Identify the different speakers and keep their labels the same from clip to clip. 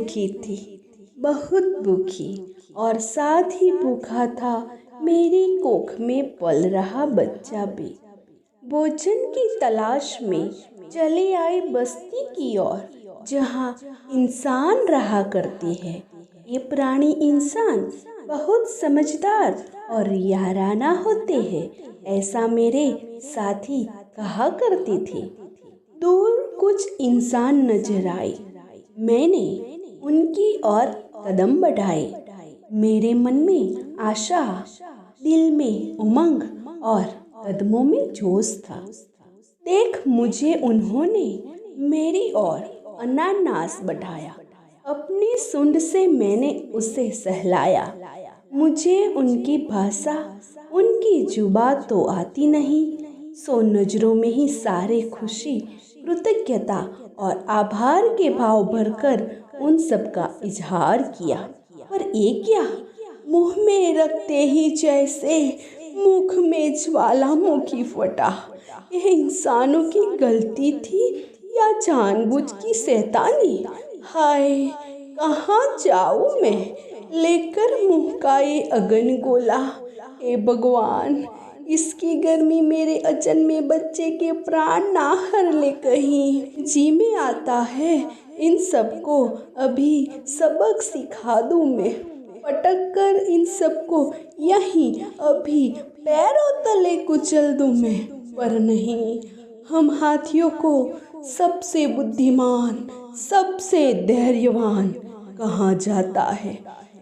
Speaker 1: भूखी थी, बहुत भूखी, और साथ ही भूखा था मेरी कोख में पल रहा बच्चा भी। भोजन की तलाश में चले आए बस्ती की ओर, जहाँ इंसान रहा करते हैं। ये प्राणी इंसान बहुत समझदार और याराना होते हैं, ऐसा मेरे साथी कहा करते थे। दूर कुछ इंसान नजर आए, मैंने उनकी ओर कदम बढ़ाए। मेरे मन में आशा, दिल में उमंग और कदमों में जोश था। देख मुझे उन्होंने मेरी ओर अनानास बढ़ाया। अपनी सूंड से मैंने उसे सहलाया। मुझे उनकी भाषा, उनकी जुबान तो आती नहीं, सो नजरों में ही सारे खुशी, कृतज्ञता और आभार के भाव भरकर उन सब का इजहार किया। पर एक क्या, मुंह में रखते ही जैसे मुख में ज्वालामुखी फटा। यह इंसानों की गलती थी या जानबूझ की शैतानी? हाय, कहाँ जाऊँ मैं लेकर मुंह का ये अगन गोला? हे भगवान, इसकी गर्मी मेरे अजन्मे बच्चे के प्राण ना हर ले कहीं। जी में आता है इन सबको अभी सबक सिखा दूँ मैं, पटक कर इन सबको यहीं अभी पैरों तले कुचल दूँ मैं। पर नहीं, हम हाथियों को सबसे बुद्धिमान, सबसे धैर्यवान कहा जाता है।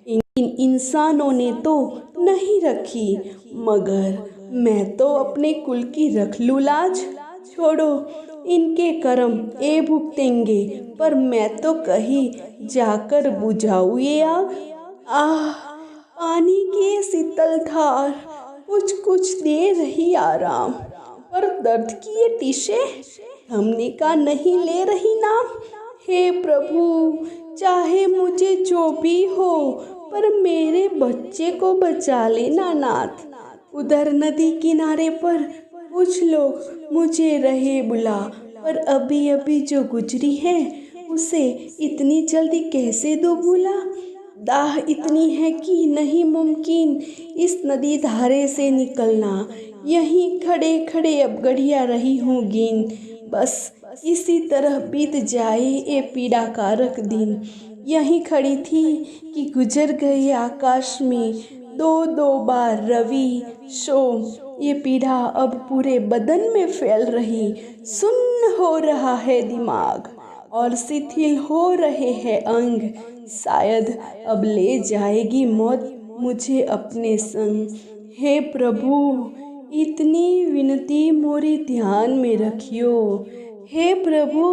Speaker 1: इन इंसानों ने तो नहीं रखी, मगर मैं तो अपने कुल की रख लूँ लाज। छोड़ो, इनके कर्म ये भुगतेंगे, पर मैं तो कहीं जाकर बुझाऊँ ये आग। आह, पानी की शीतल धार कुछ कुछ दे रही आराम, पर दर्द की ये टिशें थमने का नहीं ले रही नाम। हे प्रभु, चाहे मुझे जो भी हो, पर मेरे बच्चे को बचा लेना नाथ। उधर नदी किनारे पर कुछ लोग मुझे रहे बुला, पर अभी अभी जो गुजरी है उसे इतनी जल्दी कैसे दूँ भूला। दाह इतनी है कि नहीं मुमकिन इस नदी धारे से निकलना। यहीं खड़े खड़े अब घड़ियाँ रही हूँ गिन, बस इसी तरह बीत जाए ये पीड़ा कारक दिन। यहीं खड़ी थी कि गुजर गए आकाश में दो दो बार रवि सोम। ये पीड़ा अब पूरे बदन में फैल रही, सुन्न हो रहा है दिमाग और शिथिल हो रहे हैं अंग। शायद अब ले जाएगी मौत मुझे अपने संग। हे प्रभु, इतनी विनती मोरी ध्यान में रखियो। हे प्रभु,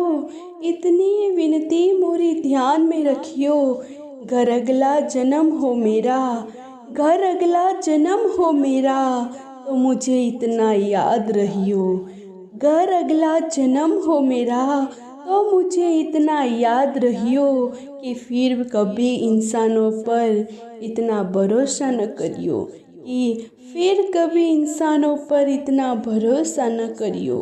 Speaker 1: इतनी विनती मोरी ध्यान में रखियो। घर अगला जन्म हो मेरा, घर अगला जन्म हो मेरा, तो मुझे इतना याद रहियो। घर अगला जन्म हो मेरा, तो मुझे इतना याद रहियो कि फिर कभी इंसानों पर इतना भरोसा न करियो, कि फिर कभी इंसानों पर इतना भरोसा न करियो।